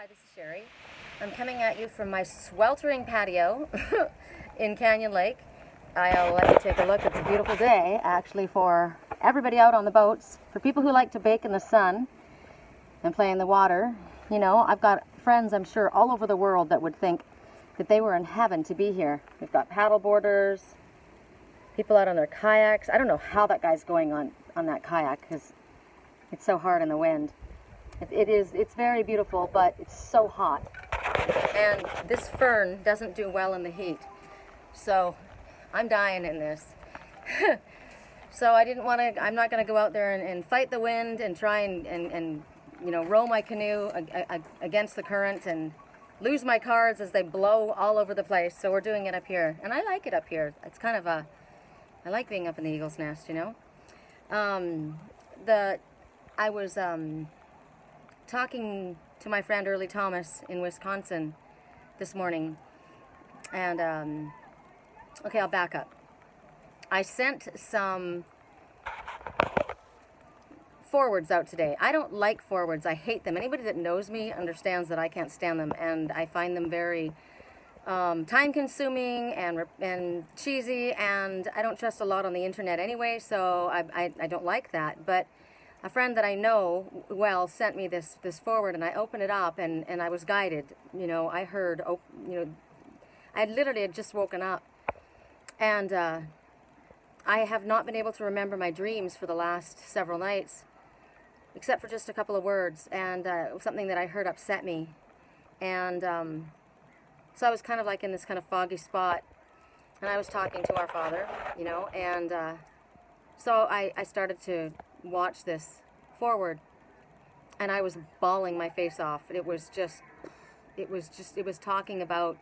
Hi, this is Sherry. I'm coming at you from my sweltering patio in Canyon Lake. I'll let you take a look. It's a beautiful day, actually, for everybody out on the boats. For people who like to bake in the sun and play in the water. You know, I've got friends, I'm sure, all over the world that would think that they were in heaven to be here. We've got paddle boarders, people out on their kayaks. I don't know how that guy's going on that kayak because it's so hard in the wind. It's very beautiful, but it's so hot. And this fern doesn't do well in the heat. So I'm dying in this. So I'm not going to go out there and fight the wind and try and you know, row my canoe against the current and lose my cards as they blow all over the place. So we're doing it up here. And I like it up here. It's kind of I like being up in the eagle's nest, you know. I was talking to my friend Early Thomas in Wisconsin this morning, and okay, I'll back up. I sent some forwards out today. I don't like forwards. I hate them. Anybody that knows me understands that I can't stand them, and I find them very time-consuming and cheesy, and I don't trust a lot on the internet anyway, so I don't like that. But a friend that I know well sent me this forward, and I opened it up, and I was guided. You know, I heard, you know, I literally had just woken up, and I have not been able to remember my dreams for the last several nights, except for just a couple of words, and something that I heard upset me, and so I was kind of like in this kind of foggy spot, and I was talking to our Father, you know, and so I started to watch this forward, and I was bawling my face off. It was talking about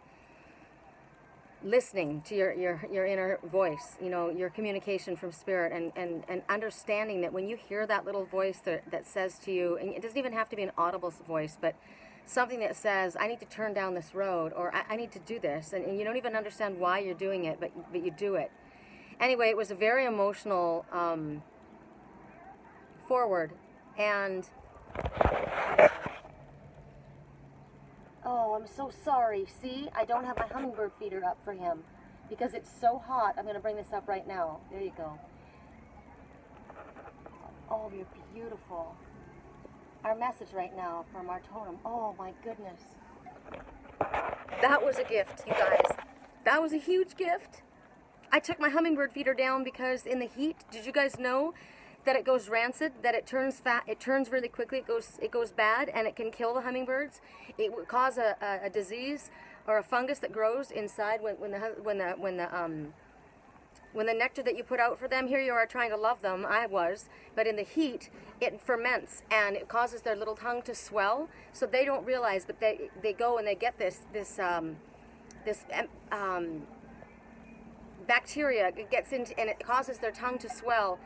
listening to your inner voice, you know, your communication from spirit, and understanding that when you hear that little voice that says to you, and it doesn't even have to be an audible voice, but something that says, I need to turn down this road, or I need to do this, and you don't even understand why you're doing it, but you do it. Anyway, it was a very emotional forward, and oh, I'm so sorry. See, I don't have my hummingbird feeder up for him because it's so hot. I'm going to bring this up right now. There you go. Oh, you're beautiful. Our message right now from our totem. Oh my goodness. That was a gift, you guys. That was a huge gift. I took my hummingbird feeder down because in the heat, did you guys know that it goes rancid, that it turns fat, it turns really quickly, it goes bad, and it can kill the hummingbirds. It would cause a disease or a fungus that grows inside when the nectar that you put out for them, here you are trying to love them, I was, but in the heat, it ferments, and it causes their little tongue to swell, so they don't realize, but they go and they get this bacteria, it gets into, and it causes their tongue to swell,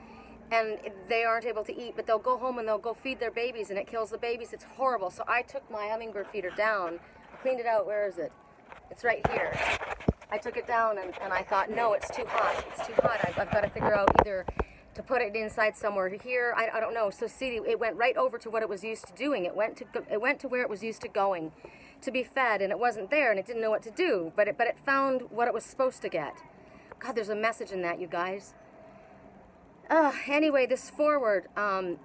and they aren't able to eat, but they'll go home and they'll go feed their babies, and it kills the babies. It's horrible. So I took my hummingbird feeder down, cleaned it out. Where is it? It's right here. I took it down, and I thought, no, it's too hot. It's too hot. I've got to figure out either to put it inside somewhere here. I don't know. So see, it went right over to what it was used to doing. It went to where it was used to going, to be fed, and it wasn't there, and it didn't know what to do. But it found what it was supposed to get. God, there's a message in that, you guys. Anyway, this forward,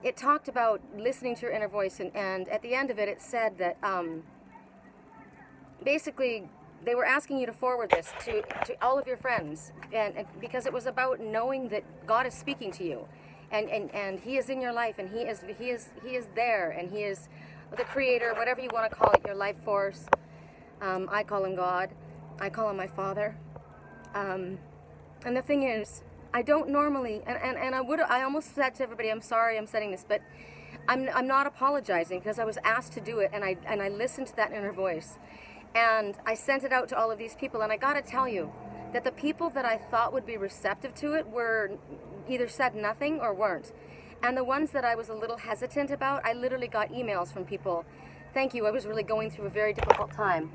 it talked about listening to your inner voice, and at the end of it, it said that basically they were asking you to forward this to all of your friends, and because it was about knowing that God is speaking to you, and He is in your life, and He is there, and He is the Creator, whatever you want to call it, your life force. I call Him God. I call Him my Father. And the thing is, I don't normally, and I almost said to everybody, I'm sorry I'm saying this, but I'm not apologizing because I was asked to do it, and I listened to that inner voice, and I sent it out to all of these people, and I got to tell you that the people that I thought would be receptive to it were either said nothing or weren't, and the ones that I was a little hesitant about, I literally got emails from people. Thank you. I was really going through a very difficult time.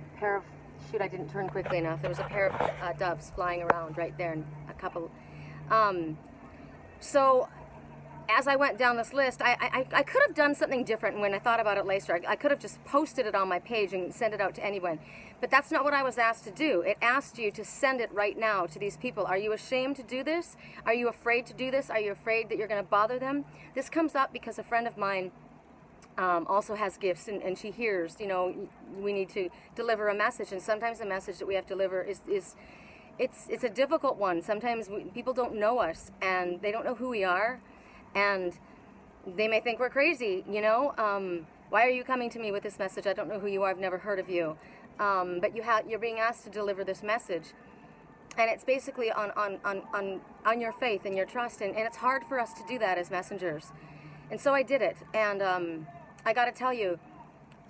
Shoot, I didn't turn quickly enough. There was a pair of doves flying around right there, and a couple. So as I went down this list, I could have done something different when I thought about it later. I could have just posted it on my page and sent it out to anyone. But that's not what I was asked to do. It asked you to send it right now to these people. Are you ashamed to do this? Are you afraid to do this? Are you afraid that you're going to bother them? This comes up because a friend of mine also has gifts, and she hears, you know, we need to deliver a message, and sometimes the message that we have to deliver it's a difficult one. Sometimes people don't know us, and they don't know who we are, and they may think we're crazy, you know. Why are you coming to me with this message? I don't know who you are. I've never heard of you. But you're being asked to deliver this message, and it's basically on your faith and your trust, and it's hard for us to do that as messengers. And so I did it, and I got to tell you,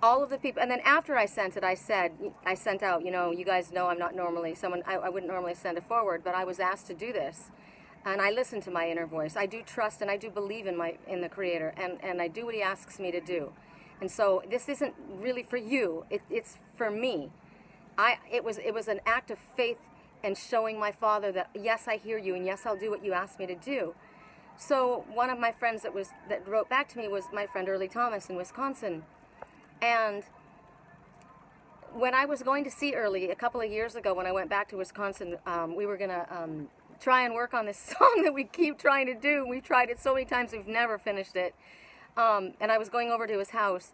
all of the people, and then after I sent it, I sent out, you know, you guys know I'm not normally someone, I wouldn't normally send it forward, but I was asked to do this, and I listen to my inner voice. I do trust and I do believe in the Creator, and I do what He asks me to do. And so this isn't really for you, it's for me. It was an act of faith and showing my Father that yes, I hear you, and yes, I'll do what you ask me to do. So one of my friends that wrote back to me was my friend Early Thomas in Wisconsin. And when I was going to see Early a couple of years ago, when I went back to Wisconsin, we were going to try and work on this song that we keep trying to do. We've tried it so many times, we've never finished it. And I was going over to his house,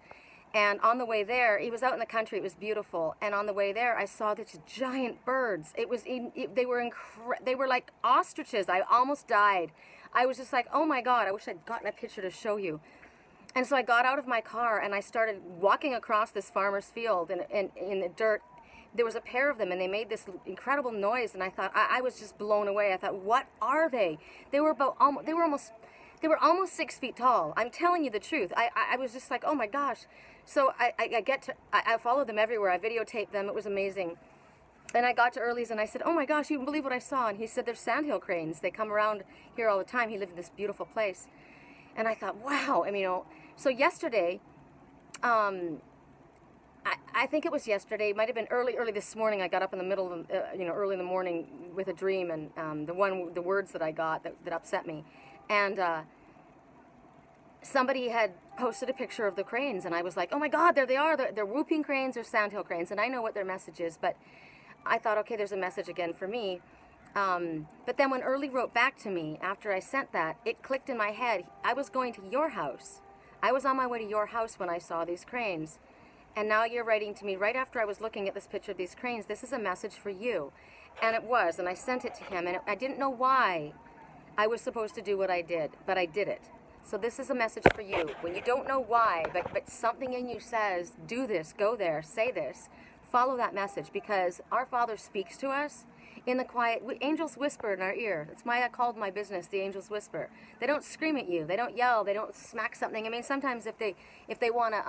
and on the way there, he was out in the country, it was beautiful, and on the way there, I saw these giant birds. They were like ostriches. I almost died. I was just like, oh my God, I wish I'd gotten a picture to show you. And so I got out of my car and I started walking across this farmer's field, and in the dirt, there was a pair of them, and they made this incredible noise, and I thought, I was just blown away. I thought, what are they? They were almost 6 feet tall. I'm telling you the truth. I was just like, oh my gosh. So I followed them everywhere. I videotaped them. It was amazing. And I got to Early's and I said, oh my gosh, you can believe what I saw. And he said, there's Sandhill Cranes. They come around here all the time. He lived in this beautiful place. And I thought, wow. I mean, you know, so yesterday, I think it was yesterday, it might have been early this morning. I got up in the middle of, early in the morning with a dream, and the words that I got that upset me. And somebody had posted a picture of the cranes, and I was like, oh my God, there they are. They're whooping cranes or Sandhill Cranes, and I know what their message is, but I thought, okay, there's a message again for me. But then when Early wrote back to me after I sent that, it clicked in my head. I was going to your house. I was on my way to your house when I saw these cranes. And now you're writing to me right after I was looking at this picture of these cranes. This is a message for you. And it was, and I sent it to him, and I didn't know why I was supposed to do what I did, but I did it. So this is a message for you. When you don't know why, but something in you says, do this, go there, say this, follow that message, because our Father speaks to us in the quiet. Angels whisper in our ear. That's why I called my business the Angels Whisper. They don't scream at you. They don't yell. They don't smack something. I mean, sometimes if they want to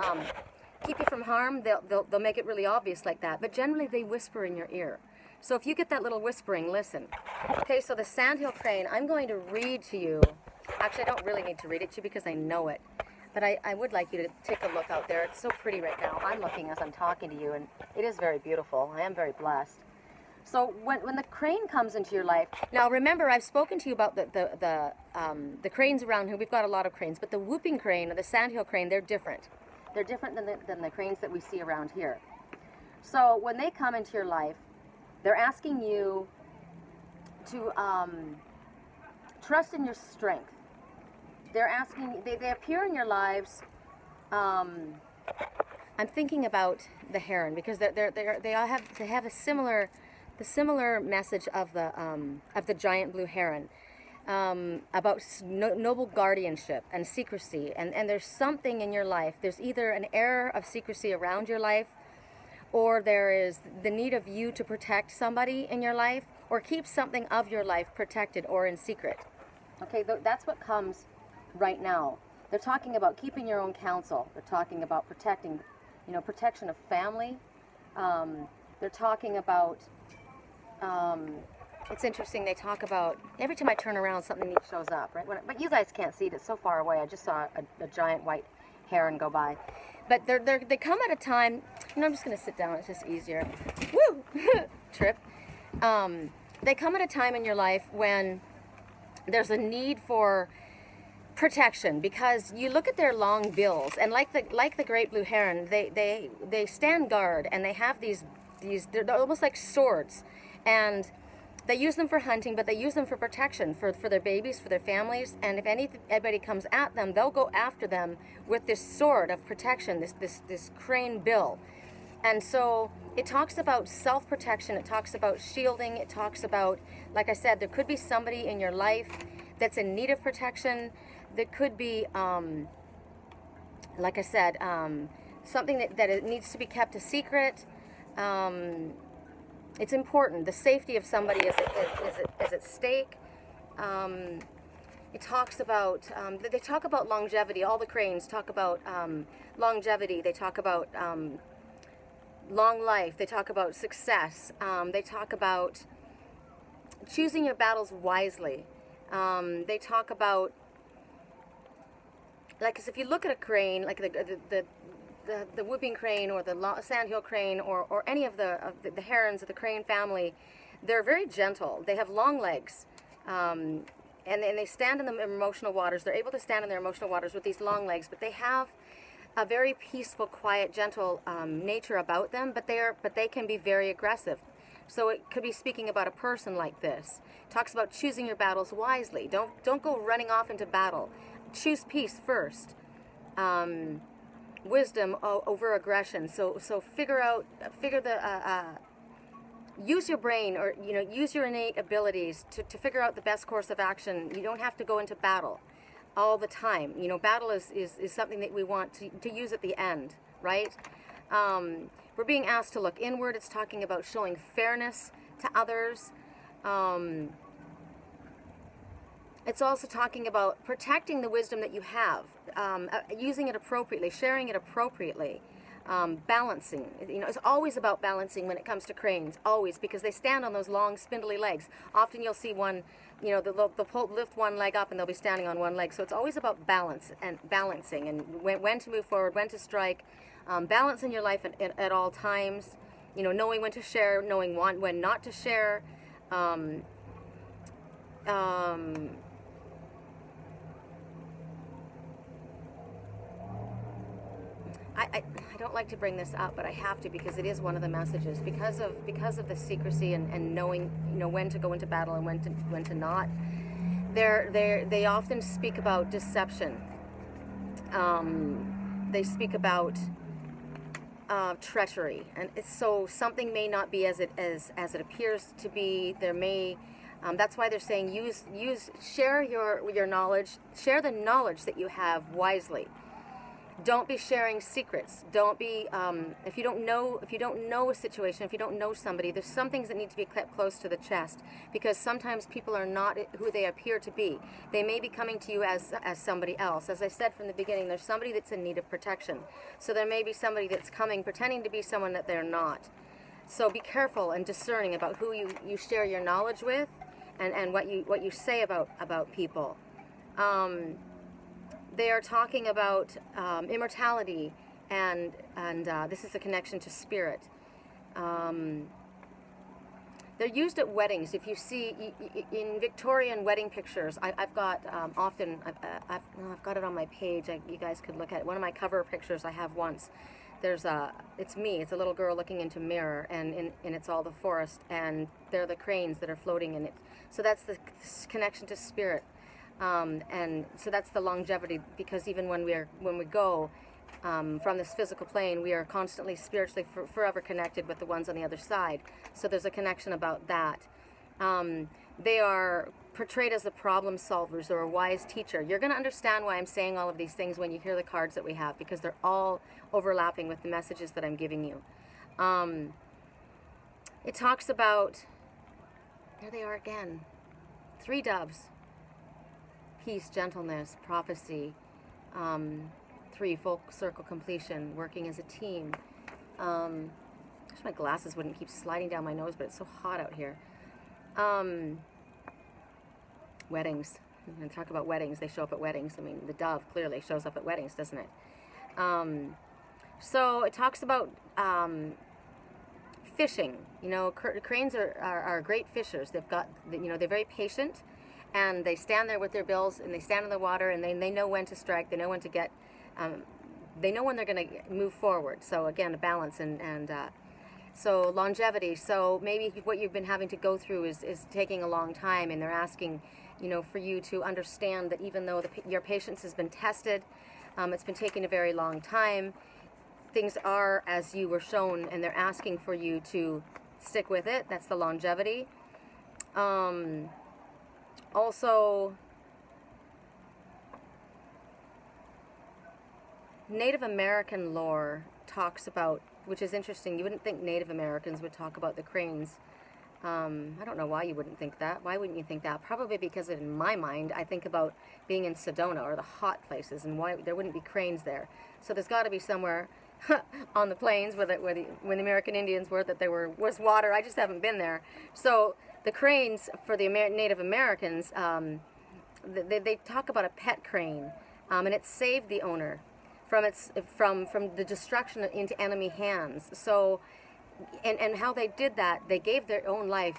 keep you from harm, they'll make it really obvious like that. But generally, they whisper in your ear. So if you get that little whispering, listen. Okay, so the Sandhill Crane, I'm going to read to you. Actually, I don't really need to read it to you because I know it. But I would like you to take a look out there. It's so pretty right now. I'm looking as I'm talking to you, and it is very beautiful. I am very blessed. So when the crane comes into your life, now remember, I've spoken to you about the cranes around here. We've got a lot of cranes, but the whooping crane or the Sandhill Crane, they're different. They're different than the cranes that we see around here. So when they come into your life, they're asking you to trust in your strength. They're asking, they appear in your lives. I'm thinking about the heron because they have a similar message of the giant blue heron, about noble guardianship and secrecy, and there's something in your life. There's either an air of secrecy around your life, or there is the need of you to protect somebody in your life, or keep something of your life protected or in secret. Okay, that's what comes right now. They're talking about keeping your own counsel. They're talking about protecting, protection of family. They're talking about, it's interesting, they talk about, every time I turn around something neat shows up, right? But you guys can't see it, it's so far away. I just saw a giant white heron go by. But they come at a time, I'm just going to sit down, it's just easier. Woo! Trip. They come at a time in your life when there's a need for protection, because you look at their long bills, and like the great blue heron, they stand guard, and they have these they're almost like swords, and they use them for hunting, but they use them for protection for their babies, for their families. And if anybody comes at them, they'll go after them with this sword of protection, this crane bill. And so it talks about self-protection, it talks about shielding, it talks about, like I said, there could be somebody in your life that's in need of protection. There could be, like I said, something that it needs to be kept a secret. It's important. The safety of somebody is at stake. It talks about, they talk about longevity. All the cranes talk about longevity. They talk about long life. They talk about success. They talk about choosing your battles wisely. They talk about, like, 'cause if you look at a crane, like the whooping crane or the sandhill crane or any of the herons of the crane family, they're very gentle. They have long legs, and they stand in the emotional waters. They're able to stand in their emotional waters with these long legs, but they have a very peaceful, quiet, gentle nature about them, but they can be very aggressive. So it could be speaking about a person like this. It talks about choosing your battles wisely. Don't go running off into battle. Choose peace first. Wisdom over aggression. So use your brain, or use your innate abilities to figure out the best course of action. You don't have to go into battle all the time. Battle is something that we want to use at the end, right? We're being asked to look inward. It's talking about showing fairness to others. It's also talking about protecting the wisdom that you have, using it appropriately, sharing it appropriately, balancing. It's always about balancing when it comes to cranes, always, because they stand on those long, spindly legs. Often you'll see one, they'll lift one leg up and they'll be standing on one leg. So it's always about balance and balancing, and when to move forward, when to strike, balance in your life at all times. Knowing when to share, knowing when not to share. I don't like to bring this up, but I have to, because it is one of the messages. Because of the secrecy and knowing when to go into battle and when to not. They often speak about deception. They speak about treachery, and so something may not be as it appears to be. There may. That's why they're saying share your knowledge, share the knowledge that you have wisely. Don't be sharing secrets. Don't be if you don't know a situation, if you don't know somebody, there's some things that need to be kept close to the chest, because sometimes people are not who they appear to be. They may be coming to you as somebody else. As I said from the beginning, there's somebody that's in need of protection. So there may be somebody that's coming pretending to be someone that they're not. So be careful and discerning about who you share your knowledge with, and what you say about people. They are talking about immortality, and this is the connection to spirit. They're used at weddings. If you see in Victorian wedding pictures, I've got often I've got it on my page. You guys could look at it. One of my cover pictures I have once. It's me. It's a little girl looking into a mirror, and it's all the forest, and they're the cranes that are floating in it. So that's the connection to spirit. And so that's the longevity, because even when we go from this physical plane, we are constantly spiritually forever connected with the ones on the other side. So there's a connection about that. They are portrayed as the problem solvers or a wise teacher. You're going to understand why I'm saying all of these things when you hear the cards that we have, because they're all overlapping with the messages that I'm giving you. It talks about, there they are again, 3 doves. Peace, gentleness, prophecy. 3, full circle completion, working as a team. I wish my glasses wouldn't keep sliding down my nose, but it's so hot out here. Weddings. I'm going to talk about weddings. They show up at weddings. I mean, the dove clearly shows up at weddings, doesn't it? So it talks about fishing. Cranes are great fishers. They've got, they're very patient, and they stand there with their bills, and they stand in the water, and they know when to strike, they know when to get, they know when they're going to move forward. So again, a balance, and so longevity. So maybe what you've been having to go through is taking a long time, and they're asking, you know, for you to understand that even though your patience has been tested, it's been taking a very long time, things are as you were shown, and they're asking for you to stick with it. That's the longevity. Also, Native American lore talks about, which is interesting, you wouldn't think Native Americans would talk about the cranes. I don't know why you wouldn't think that. Why wouldn't you think that? Probably because in my mind, I think about being in Sedona or the hot places, and why there wouldn't be cranes there. So there's got to be somewhere on the plains when the American Indians were that there was water. I just haven't been there. So the cranes for the Native Americans, they talk about a pet crane, and it saved the owner from the destruction into enemy hands. So, and how they did that, they gave their own life.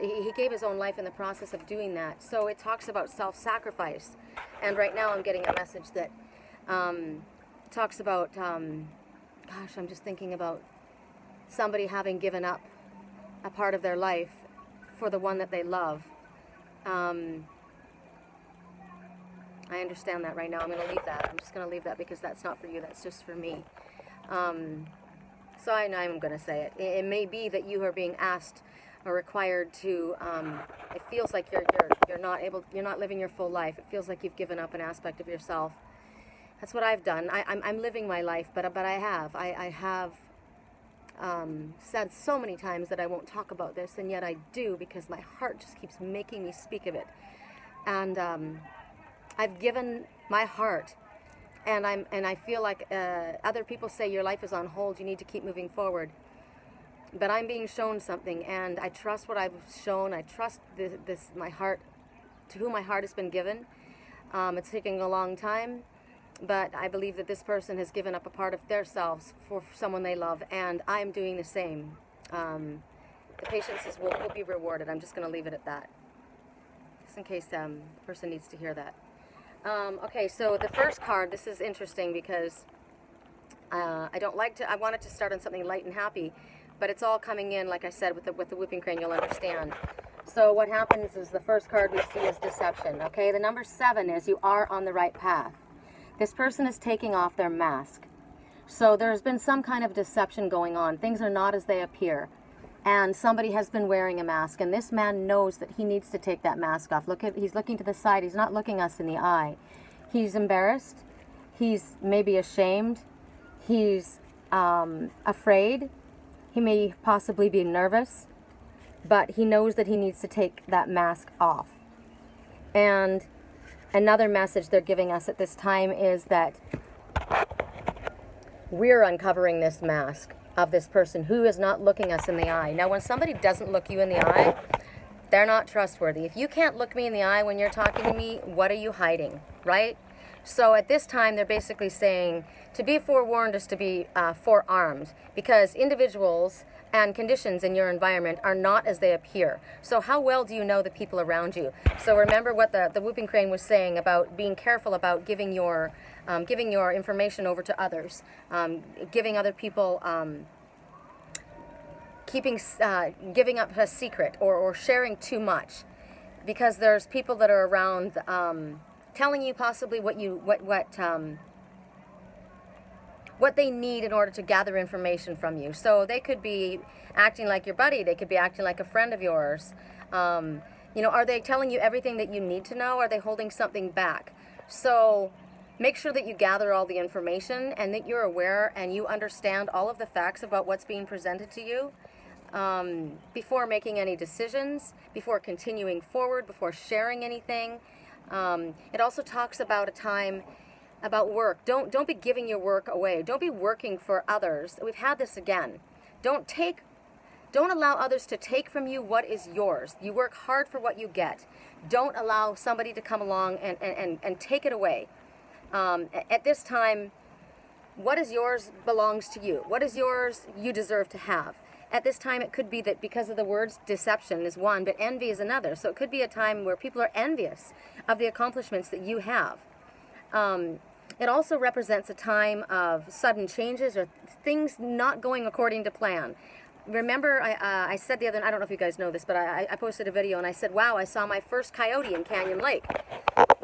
He gave his own life in the process of doing that. So it talks about self-sacrifice. And right now I'm getting a message that talks about, gosh, I'm just thinking about somebody having given up a part of their life for the one that they love. I understand that right now. I'm going to leave that. I'm just going to leave that because that's not for you. That's just for me. So I'm going to say it. It may be that you are being asked or required to. It feels like you're not living your full life. It feels like you've given up an aspect of yourself. That's what I've done. I'm living my life, but I have said so many times that I won't talk about this, and yet I do because my heart just keeps making me speak of it. And I've given my heart, and I feel like other people say your life is on hold. You need to keep moving forward. But I'm being shown something, and I trust what I've shown. I trust my heart, to whom my heart has been given. It's taking a long time, but I believe that this person has given up a part of themselves for someone they love, and I'm doing the same. The patience will be rewarded. I'm just going to leave it at that, just in case the person needs to hear that. Okay, so the first card, this is interesting because I wanted to start on something light and happy, but it's all coming in, like I said, with the whooping crane, you'll understand. So what happens is the first card we see is deception, okay? The number 7 is you are on the right path. This person is taking off their mask. So there's been some kind of deception going on. Things are not as they appear. And somebody has been wearing a mask, and this man knows that he needs to take that mask off. He's looking to the side. He's not looking us in the eye. He's embarrassed. He's maybe ashamed. He's afraid. He may possibly be nervous, but he knows that he needs to take that mask off. And another message they're giving us at this time is that we're uncovering this mask of this person who is not looking us in the eye. Now, when somebody doesn't look you in the eye, they're not trustworthy. If you can't look me in the eye when you're talking to me, what are you hiding, right? So at this time, they're basically saying to be forewarned is to be forearmed, because individuals and conditions in your environment are not as they appear. So how well do you know the people around you? So remember what the whooping crane was saying about being careful about giving your information over to others, giving other people, giving up a secret or sharing too much, because there's people that are around telling you possibly what they need in order to gather information from you. So they could be acting like your buddy. They could be acting like a friend of yours. You know, are they telling you everything that you need to know? Are they holding something back? So make sure that you gather all the information and that you're aware and you understand all of the facts about what's being presented to you before making any decisions, before continuing forward, before sharing anything. It also talks about a time about work. Don't be giving your work away. Don't be working for others. We've had this again. Don't allow others to take from you what is yours. You work hard for what you get. Don't allow somebody to come along and take it away. At this time, what is yours belongs to you. What is yours you deserve to have. At this time, it could be that because of the words, deception is one, but envy is another. So it could be a time where people are envious of the accomplishments that you have. It also represents a time of sudden changes or things not going according to plan. Remember, I said the other night, I don't know if you guys know this, but I posted a video and I said, wow, I saw my first coyote in Canyon Lake.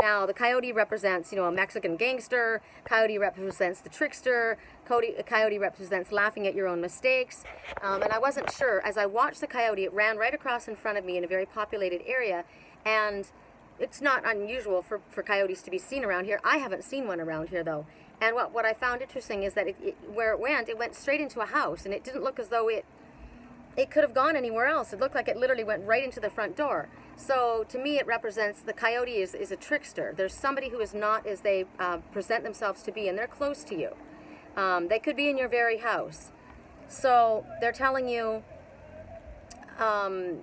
Now, the coyote represents, you know, a Mexican gangster. Coyote represents the trickster. Coyote represents laughing at your own mistakes. And I wasn't sure. As I watched the coyote, it ran right across in front of me in a very populated area. And it's not unusual for coyotes to be seen around here. I haven't seen one around here, though. And what I found interesting is that where it went straight into a house. And it didn't look as though it could have gone anywhere else. It looked like it literally went right into the front door. So to me, it represents the coyote is a trickster. There's somebody who is not as they present themselves to be, and they're close to you. They could be in your very house. So they're telling you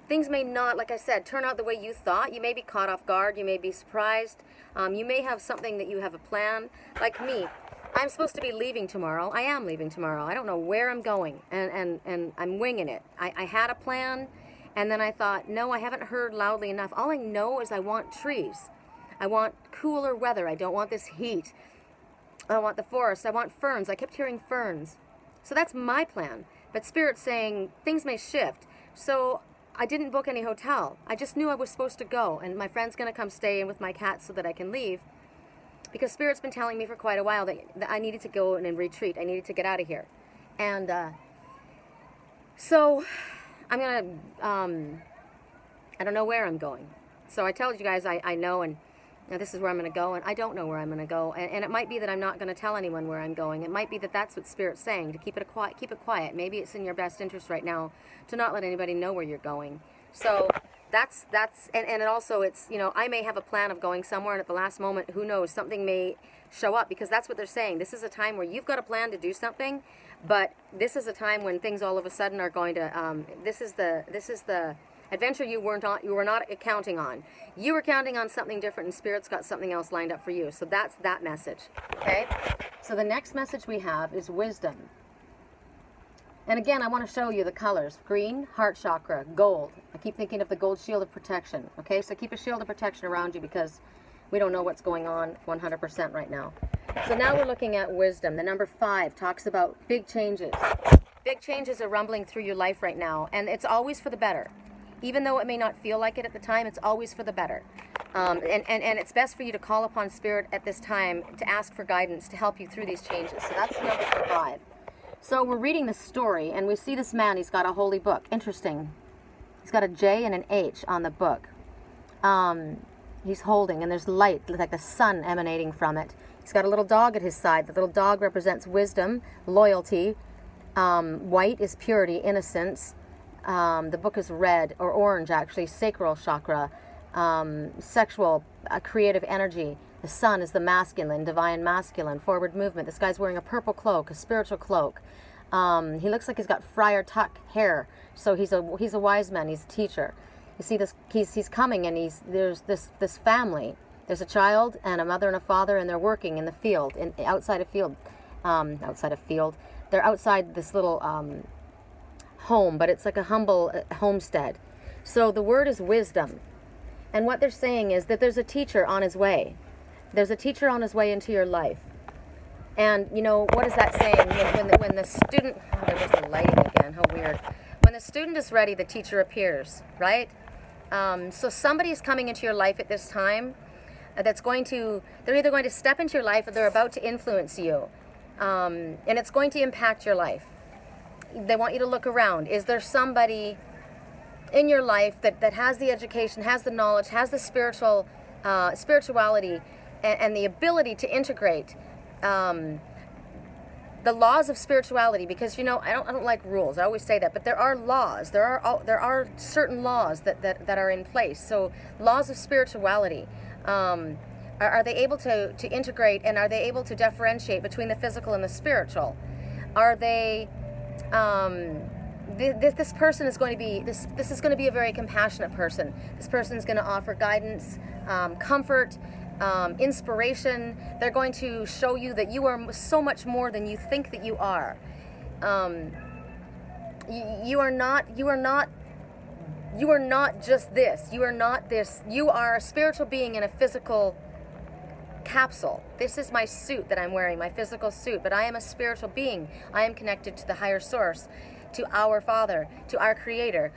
things may not, like I said, turn out the way you thought. You may be caught off guard. You may be surprised. You may have something that you have a plan. Like me, I'm supposed to be leaving tomorrow. I am leaving tomorrow. I don't know where I'm going, and I'm winging it. I had a plan, and then I thought, no, I haven't heard loudly enough. All I know is I want trees. I want cooler weather. I don't want this heat. I want the forest. I want ferns. I kept hearing ferns. So that's my plan. But Spirit's saying things may shift. So I didn't book any hotel. I just knew I was supposed to go, and my friend's going to come stay in with my cats so that I can leave. Because Spirit's been telling me for quite a while that I needed to go and retreat. I needed to get out of here. And so I'm going to, I don't know where I'm going. So I told you guys I know, and now this is where I'm going to go, and I don't know where I'm going to go. And it might be that I'm not going to tell anyone where I'm going. It might be that that's what Spirit's saying, to keep it quiet. Maybe it's in your best interest right now to not let anybody know where you're going. So and it also, it's, you know, I may have a plan of going somewhere, and at the last moment, who knows, something may show up, because that's what they're saying. This is a time where you've got a plan to do something, but this is a time when things all of a sudden are going to, this is the adventure you were not counting on. You were counting on something different, and Spirit's got something else lined up for you. So that's that message, okay? So the next message we have is wisdom. And again, I want to show you the colors. Green, heart chakra, gold. I keep thinking of the gold shield of protection. Okay, so keep a shield of protection around you, because we don't know what's going on 100% right now. So now we're looking at wisdom. The number 5 talks about big changes. Big changes are rumbling through your life right now, and it's always for the better. Even though it may not feel like it at the time, it's always for the better. And it's best for you to call upon Spirit at this time to ask for guidance to help you through these changes. So that's number 5. So we're reading this story, and we see this man. He's got a holy book. Interesting. He's got a J and an H on the book. He's holding, and there's light, like the sun emanating from it. He's got a little dog at his side. The little dog represents wisdom, loyalty. White is purity, innocence. The book is red, or orange actually, sacral chakra, sexual, creative energy. The sun is the masculine, divine masculine, forward movement. This guy's wearing a purple cloak, a spiritual cloak. He looks like he's got Friar Tuck hair, so he's a wise man. He's a teacher. You see this? He's coming, and there's this family. There's a child and a mother and a father, and they're working in the field, outside a field. They're outside this little home, but it's like a humble homestead. So the word is wisdom, and what they're saying is that there's a teacher on his way. There's a teacher on his way into your life. And, you know, what is that saying? When the student... Oh, there was the lighting again. How weird. When the student is ready, the teacher appears, right? So somebody is coming into your life at this time that's going to... They're either going to step into your life, or they're about to influence you. And it's going to impact your life. They want you to look around. Is there somebody in your life that has the education, has the knowledge, has the spirituality, and the ability to integrate the laws of spirituality? Because, you know, I don't like rules. I always say that, but there are laws. There are certain laws that are in place. So laws of spirituality. Are they able to integrate, and are they able to differentiate between the physical and the spiritual? Are they this person is going to be this is going to be a very compassionate person. This person is going to offer guidance, comfort, inspiration. They're going to show you that you are so much more than you think that you are. You are not just this. You are not this. You are a spiritual being in a physical capsule. This is my suit that I'm wearing, my physical suit, but I am a spiritual being. I am connected to the higher source, to our Father, to our Creator,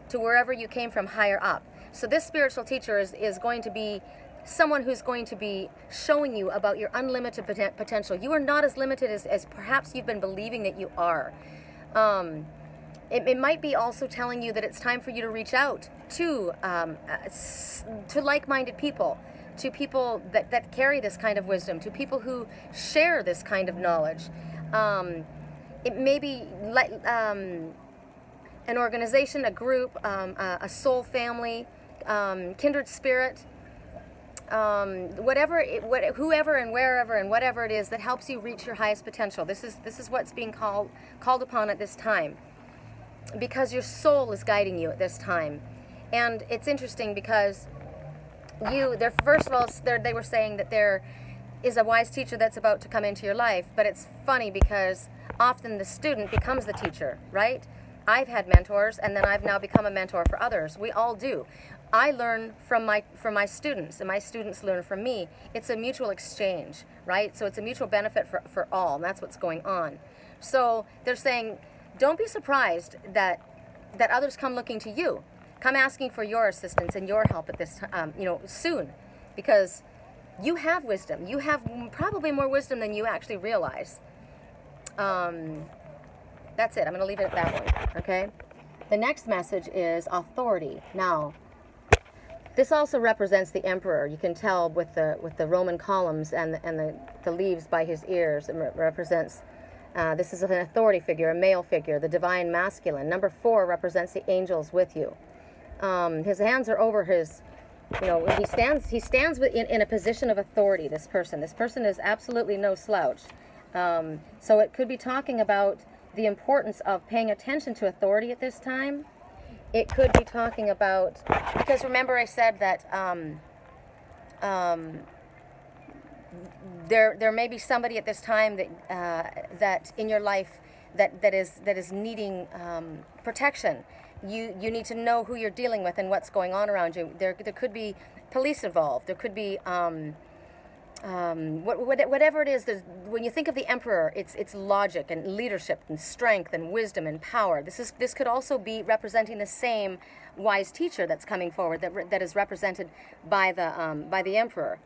to wherever you came from, higher up. So this spiritual teacher is going to be someone who's going to be showing you about your unlimited potential. You are not as limited as perhaps you've been believing that you are. It might be also telling you that it's time for you to reach out to like-minded people, to people that carry this kind of wisdom, to people who share this kind of knowledge. It may be like an organization, a group, a soul family, kindred spirit, whoever and wherever and whatever it is that helps you reach your highest potential. This is what's being called upon at this time, because your soul is guiding you at this time. And it's interesting because first of all, they were saying that there is a wise teacher that's about to come into your life, but it's funny because often the student becomes the teacher, right? I've had mentors, and then I've now become a mentor for others. We all do. I learn from my students, and my students learn from me. It's a mutual exchange, right? So it's a mutual benefit for all, and that's what's going on. So they're saying, don't be surprised that others come looking to you. Come asking for your assistance and your help at this time, soon, because you have wisdom. You have probably more wisdom than you actually realize. That's it. I'm going to leave it at that one. Okay. The next message is authority. Now, this also represents the emperor. You can tell with the Roman columns and the leaves by his ears. It represents. This is an authority figure, a male figure, the divine masculine. Number 4 represents the angels with you. His hands are over his, he stands in a position of authority, this person. This person is absolutely no slouch. So it could be talking about the importance of paying attention to authority at this time. It could be talking about, because remember I said that there may be somebody at this time that in your life that is needing protection. You need to know who you're dealing with and what's going on around you. There could be police involved. There could be whatever it is. When you think of the emperor, it's logic and leadership and strength and wisdom and power. This could also be representing the same wise teacher that's coming forward that is represented by the emperor.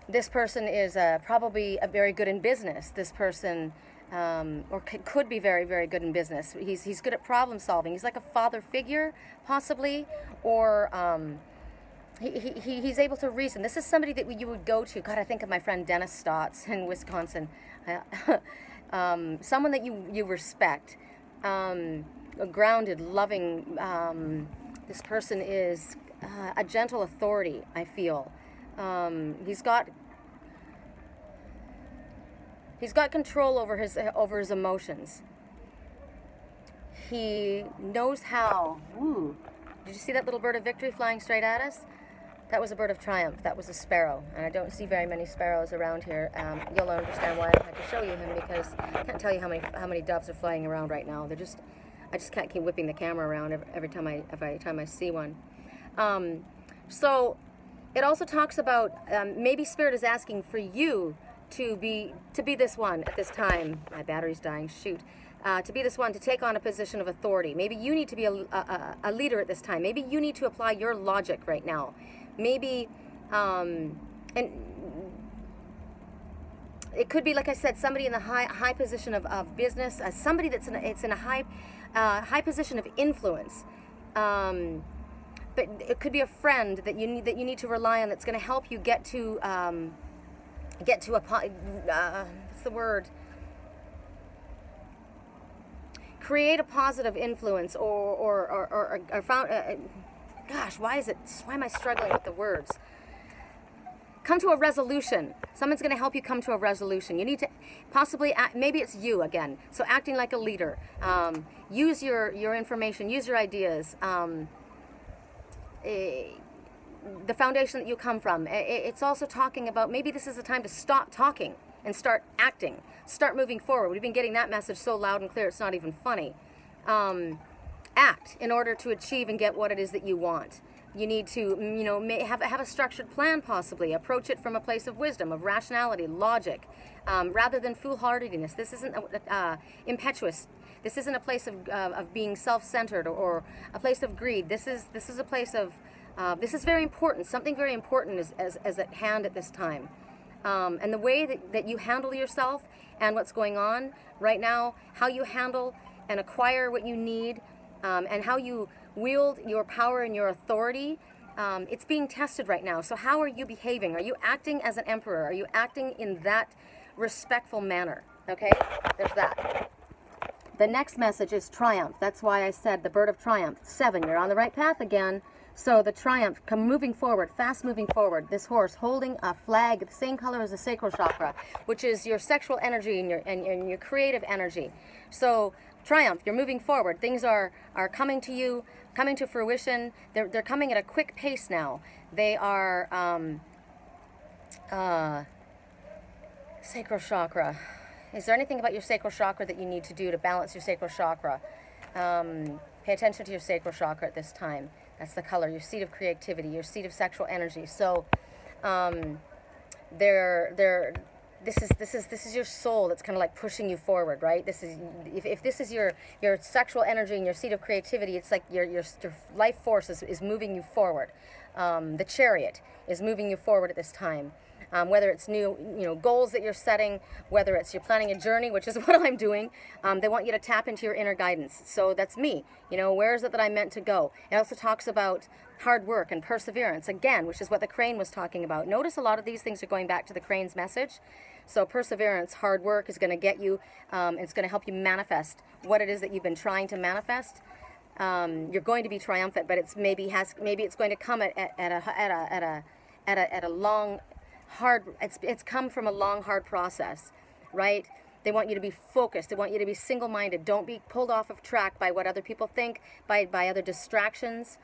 This person is probably very good in business. This person. Or could be very, very good in business. He's good at problem solving. He's like a father figure, possibly, or he's able to reason. This is somebody that you would go to. God, I think of my friend Dennis Stotts in Wisconsin. Someone that you respect, a grounded, loving. This person is a gentle authority, I feel. He's got control over his emotions. He knows how. Ooh, did you see that little bird of victory flying straight at us? That was a bird of triumph. That was a sparrow, and I don't see very many sparrows around here. You'll understand why I had to show you him, because I can't tell you how many doves are flying around right now. I just can't keep whipping the camera around every time I see one. So it also talks about maybe Spirit is asking for you to be this one at this time. My battery's dying. Shoot. To be this one, to take on a position of authority. Maybe you need to be a leader at this time. Maybe you need to apply your logic right now. Maybe, and it could be, like I said, somebody in the high position of business, somebody that's in a high position of influence. But it could be a friend that you need to rely on, that's going to help you get to what's the word? Create a positive influence, or found. Gosh, why am I struggling with the words? Come to a resolution. Someone's going to help you come to a resolution. You need to possibly maybe it's you again. So acting like a leader. Use your information. Use your ideas. the foundation that you come from. It's also talking about maybe this is a time to stop talking and start acting, start moving forward. We've been getting that message so loud and clear it's not even funny. Act in order to achieve and get what it is that you want. You need to, you know, have a structured plan possibly. Approach it from a place of wisdom, of rationality, logic, rather than foolhardiness. This isn't impetuous. This isn't a place of being self-centered or a place of greed. This is a place of, this is very important. Something very important is at hand at this time. And the way that you handle yourself and what's going on right now, how you handle and acquire what you need, and how you wield your power and your authority, it's being tested right now. So how are you behaving? Are you acting as an emperor? Are you acting in that respectful manner? Okay, there's that. The next message is triumph. That's why I said the bird of triumph. 7, you're on the right path again. So the triumph, moving forward, fast moving forward. This horse holding a flag, the same color as the sacral chakra, which is your sexual energy and your creative energy. So triumph, you're moving forward. Things are coming to you, coming to fruition. They're coming at a quick pace now. They are sacral chakra. Is there anything about your sacral chakra that you need to do to balance your sacral chakra? Pay attention to your sacral chakra at this time. That's the color, your seat of creativity, your seat of sexual energy. So this is your soul that's kind of like pushing you forward, right? This is, if this is your sexual energy and your seat of creativity, it's like your life force is moving you forward. The chariot is moving you forward at this time. Whether it's new, goals that you're setting, whether it's you're planning a journey, which is what I'm doing, they want you to tap into your inner guidance. So that's me. Where is it that I'm meant to go? It also talks about hard work and perseverance, again, which is what the crane was talking about. Notice a lot of these things are going back to the crane's message. So perseverance, hard work is going to get you, it's going to help you manifest what it is that you've been trying to manifest. You're going to be triumphant, but it's maybe it's going to come at a long, hard. It's come from a long, hard process, right? They want you to be focused. They want you to be single-minded. Don't be pulled off of track by what other people think, by other distractions.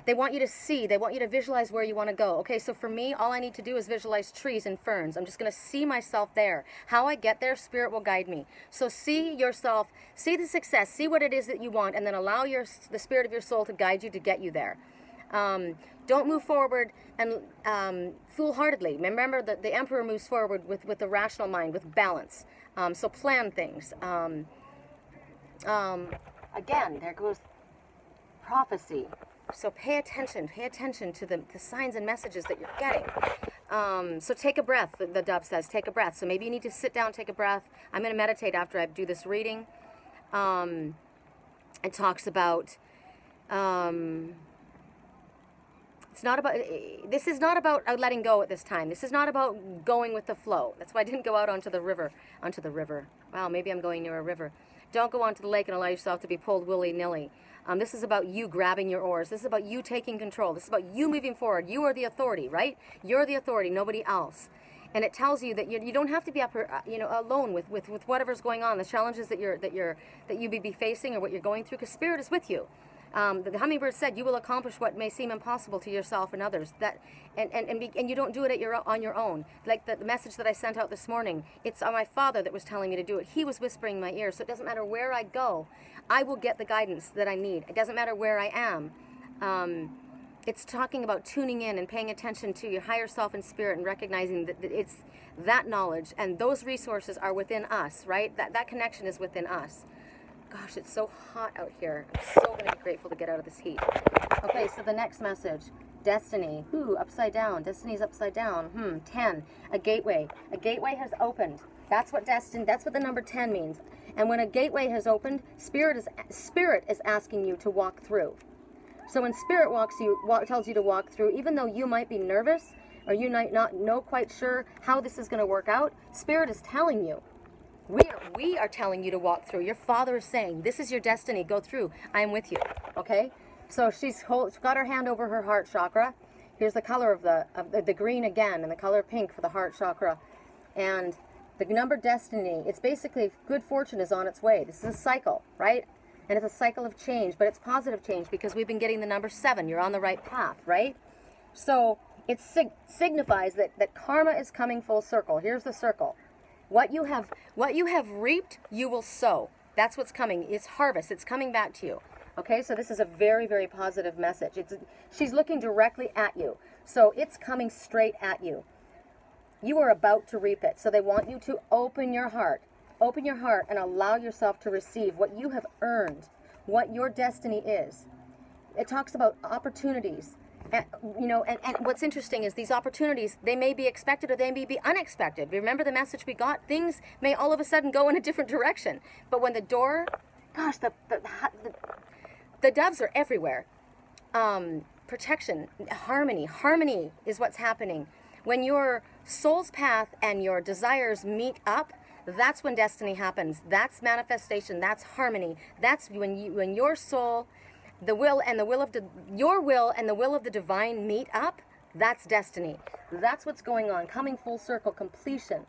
They want you to see. They want you to visualize where you want to go. Okay, so for me, all I need to do is visualize trees and ferns. I'm just going to see myself there. How I get there, Spirit will guide me. So see yourself, see the success, see what it is that you want, and then allow the Spirit of your soul to guide you to get you there. Don't move forward and foolhardily. Remember that the Emperor moves forward with the rational mind, with balance. So plan things. Again, there goes prophecy. So pay attention to the signs and messages that you're getting. So take a breath, the dove says, take a breath. So maybe you need to sit down, take a breath. I'm going to meditate after I do this reading. It talks about, this is not about letting go at this time. This is not about going with the flow. That's why I didn't go out onto the river. Wow, maybe I'm going near a river. Don't go onto the lake and allow yourself to be pulled willy-nilly. This is about you grabbing your oars. This is about you taking control. This is about you moving forward. You are the authority, right? You're the authority, nobody else. And it tells you that you don't have to be up, alone with whatever's going on, the challenges that you may be facing or what you're going through, because Spirit is with you. The hummingbird said, "You will accomplish what may seem impossible to yourself and others." And you don't do it on your own. Like the message that I sent out this morning, it's my Father that was telling me to do it. He was whispering in my ear. So it doesn't matter where I go, I will get the guidance that I need. It doesn't matter where I am. It's talking about tuning in and paying attention to your higher self and spirit and recognizing that it's that knowledge and those resources are within us, right? That connection is within us. Gosh, it's so hot out here. I'm so going to be grateful to get out of this heat. Okay, so the next message, destiny. Ooh, upside down. Destiny's upside down. 10. A gateway. A gateway has opened. That's what the number 10 means. And when a gateway has opened, Spirit is asking you to walk through. So when Spirit tells you to walk through, even though you might be nervous or you might not know quite sure how this is going to work out, Spirit is telling you. We are telling you to walk through. Your Father is saying, this is your destiny. Go through. I am with you. Okay? So she's got her hand over her heart chakra. Here's the color of the green again, and the color pink for the heart chakra. And the number destiny, it's basically good fortune is on its way. This is a cycle, right? And it's a cycle of change, but it's positive change because we've been getting the number 7. You're on the right path, right? So it signifies that karma is coming full circle. Here's the circle. What you have reaped, you will sow. That's what's coming. It's harvest. It's coming back to you. Okay, so this is a very, very positive message. She's looking directly at you. So it's coming straight at you. You are about to reap it. So they want you to open your heart. Open your heart and allow yourself to receive what you have earned, what your destiny is. It talks about opportunities. And, you know, and what's interesting is these opportunities, they may be expected or they may be unexpected. Remember the message we got? Things may all of a sudden go in a different direction. But when the door, gosh, the doves are everywhere. Protection, harmony. Harmony is what's happening. When your soul's path and your desires meet up, that's when destiny happens. That's manifestation. That's harmony. That's when your soul, your will and the will of the divine meet up. That's destiny. That's what's going on. Coming full circle, completion.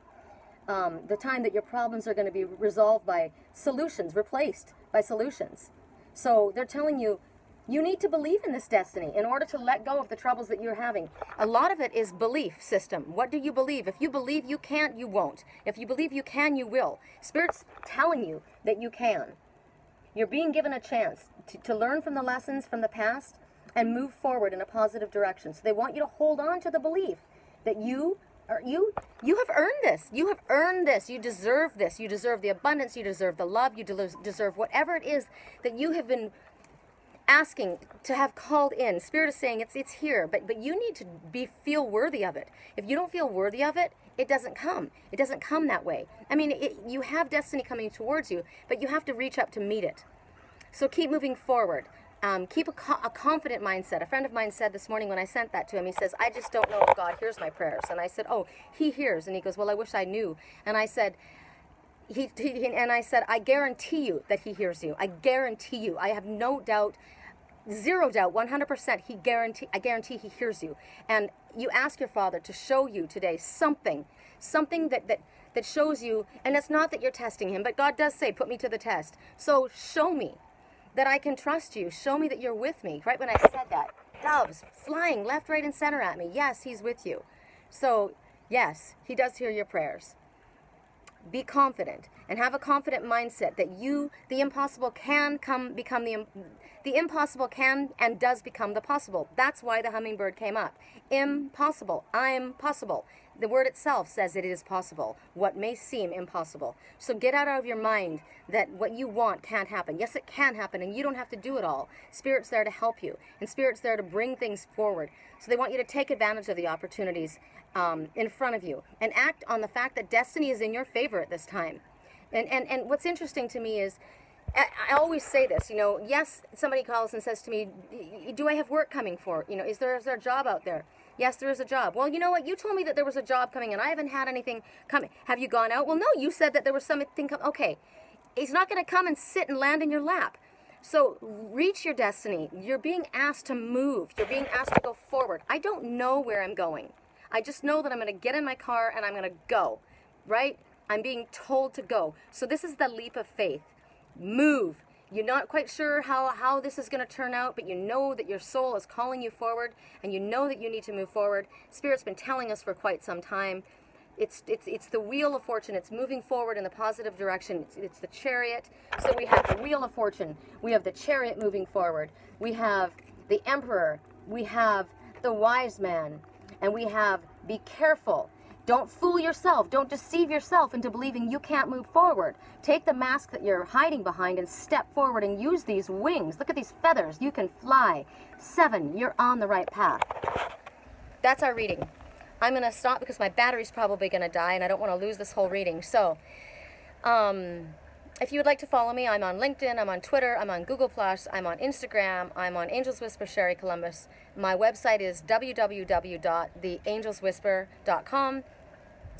The time that your problems are going to be resolved by solutions, replaced by solutions. So they're telling you, you need to believe in this destiny in order to let go of the troubles that you're having. A lot of it is belief system. What do you believe? If you believe you can't, you won't. If you believe you can, you will. Spirit's telling you that you can. You're being given a chance to learn from the lessons from the past and move forward in a positive direction. So they want you to hold on to the belief that you have earned this. You have earned this. You deserve this. You deserve the abundance. You deserve the love. You deserve whatever it is that you have been asking to have called in. Spirit is saying it's here, but you need to feel worthy of it. If you don't feel worthy of it, it doesn't come. It doesn't come that way. I mean, you have destiny coming towards you, but you have to reach up to meet it. So keep moving forward. Keep a confident mindset. A friend of mine said this morning when I sent that to him, he says, I just don't know if God hears my prayers. And I said, oh, he hears. And he goes, well, I wish I knew. And I said, I guarantee you that he hears you. I guarantee you. I have no doubt, zero doubt, 100%. I guarantee he hears you. And you ask your Father to show you today something that shows you, and it's not that you're testing him, but God does say, put me to the test. So show me that I can trust you. Show me that you're with me. Right when I said that, doves flying left, right, and center at me. Yes, he's with you. So yes, he does hear your prayers. Be confident and have a confident mindset that the impossible can become the impossible can and does become the possible. That's why the hummingbird came up. Impossible. I'm possible. The word itself says it is possible. What may seem impossible. So get out of your mind that what you want can't happen. Yes, it can happen, and you don't have to do it all. Spirit's there to help you, and Spirit's there to bring things forward. So they want you to take advantage of the opportunities in front of you and act on the fact that destiny is in your favor at this time. And what's interesting to me is, I always say this, you know, yes, somebody calls and says to me, do I have work coming for? You know, is there a job out there? Yes, there is a job. Well, you know what? You told me that there was a job coming and I haven't had anything coming. Have you gone out? Well, no, you said that there was something coming. Okay, he's not going to come and sit and land in your lap. So reach your destiny. You're being asked to move. You're being asked to go forward. I don't know where I'm going. I just know that I'm going to get in my car and I'm going to go, right? I'm being told to go. So this is the leap of faith. Move. You're not quite sure how this is going to turn out, but you know that your soul is calling you forward, and you know that you need to move forward. Spirit's been telling us for quite some time. It's the wheel of fortune. It's moving forward in the positive direction. It's the chariot. So we have the wheel of fortune. We have the chariot moving forward. We have the emperor. We have the wise man. And we have be careful. Don't fool yourself. Don't deceive yourself into believing you can't move forward. Take the mask that you're hiding behind and step forward and use these wings. Look at these feathers. You can fly. 7, you're on the right path. That's our reading. I'm going to stop because my battery's probably going to die and I don't want to lose this whole reading. So, if you would like to follow me, I'm on LinkedIn, I'm on Twitter, I'm on Google+, I'm on Instagram, I'm on Angels Whisper Sherry Columbus. My website is www.theangelswhisper.com.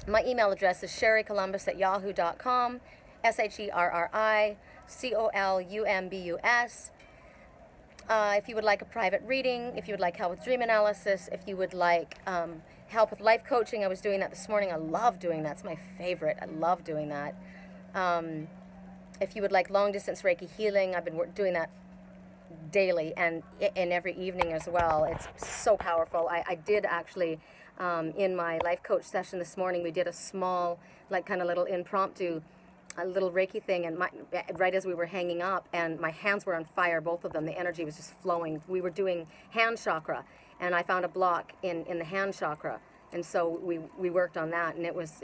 My email address is sherrycolumbus@yahoo.com, SHERRICOLUMBUS. If you would like a private reading, if you would like help with dream analysis, if you would like help with life coaching, I was doing that this morning. I love doing that. It's my favorite. I love doing that. if you would like long distance Reiki healing, I've been doing that daily and every evening as well. It's so powerful. I did actually, in my life coach session this morning, we did a small, like kind of little impromptu, a little Reiki thing, and right as we were hanging up, and my hands were on fire, both of them. The energy was just flowing. We were doing hand chakra, and I found a block in the hand chakra, and so we worked on that, and it was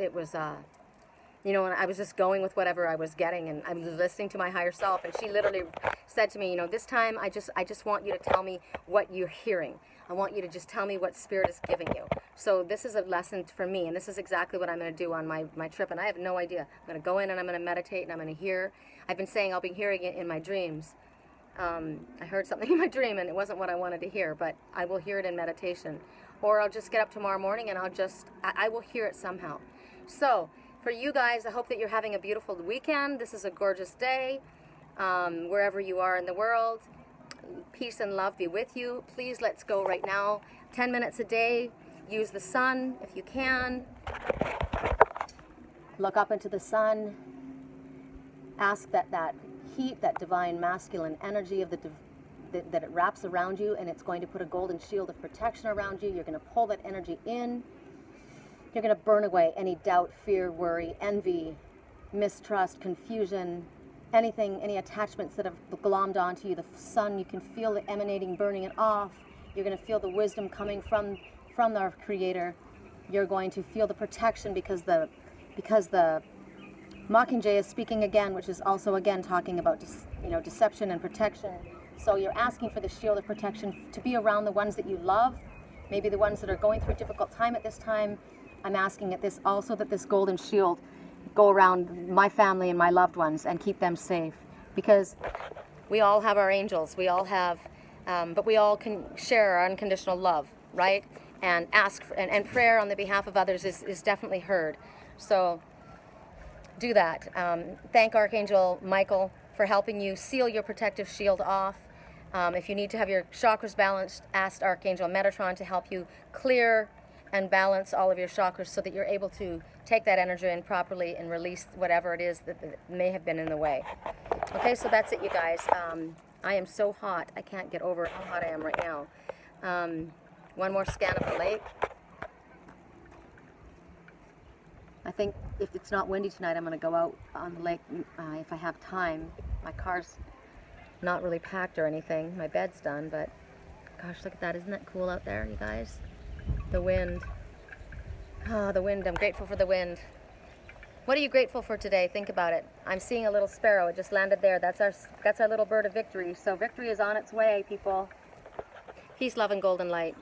you know, and I was just going with whatever I was getting, and I was listening to my higher self, and she literally said to me, you know, this time I just want you to tell me what you're hearing. I want you to just tell me what Spirit is giving you. So this is a lesson for me, and this is exactly what I'm going to do on my trip, and I have no idea. I'm going to go in and I'm going to meditate, and I'm going to hear. I've been saying I'll be hearing it in my dreams. I heard something in my dream, and it wasn't what I wanted to hear, but I will hear it in meditation. Or I'll just get up tomorrow morning, and I will hear it somehow. So, for you guys, I hope that you're having a beautiful weekend. This is a gorgeous day, wherever you are in the world. Peace and love be with you. Please, let's go right now. 10 minutes a day. Use the sun if you can. Look up into the sun. Ask that heat, that divine masculine energy of that it wraps around you, and it's going to put a golden shield of protection around you. You're going to pull that energy in. You're going to burn away any doubt, fear, worry, envy, mistrust, confusion, anything, any attachments that have glommed onto you. The sun, you can feel it emanating, burning it off. You're going to feel the wisdom coming from our Creator. You're going to feel the protection because the Mockingjay is speaking again, which is also again talking about deception and protection. So you're asking for the shield of protection to be around the ones that you love, maybe the ones that are going through a difficult time at this time. I'm asking at this also that this golden shield go around my family and my loved ones and keep them safe, because we all have our angels, we all have, but we all can share our unconditional love, right? And ask for, and prayer on the behalf of others is definitely heard. So do that. Thank Archangel Michael for helping you seal your protective shield off. If you need to have your chakras balanced, ask Archangel Metatron to help you clear and balance all of your chakras so that you're able to take that energy in properly and release whatever it is that may have been in the way. Okay, so that's it, you guys. I am so hot. I can't get over how hot I am right now. One more scan of the lake. I think if it's not windy tonight, I'm going to go out on the lake if I have time. My car's not really packed or anything. My bed's done, but gosh, look at that. Isn't that cool out there, you guys? The wind. Oh, the wind. I'm grateful for the wind. What are you grateful for today? Think about it. I'm seeing a little sparrow. It just landed there. That's our little bird of victory. So victory is on its way, people. Peace, love, and golden light.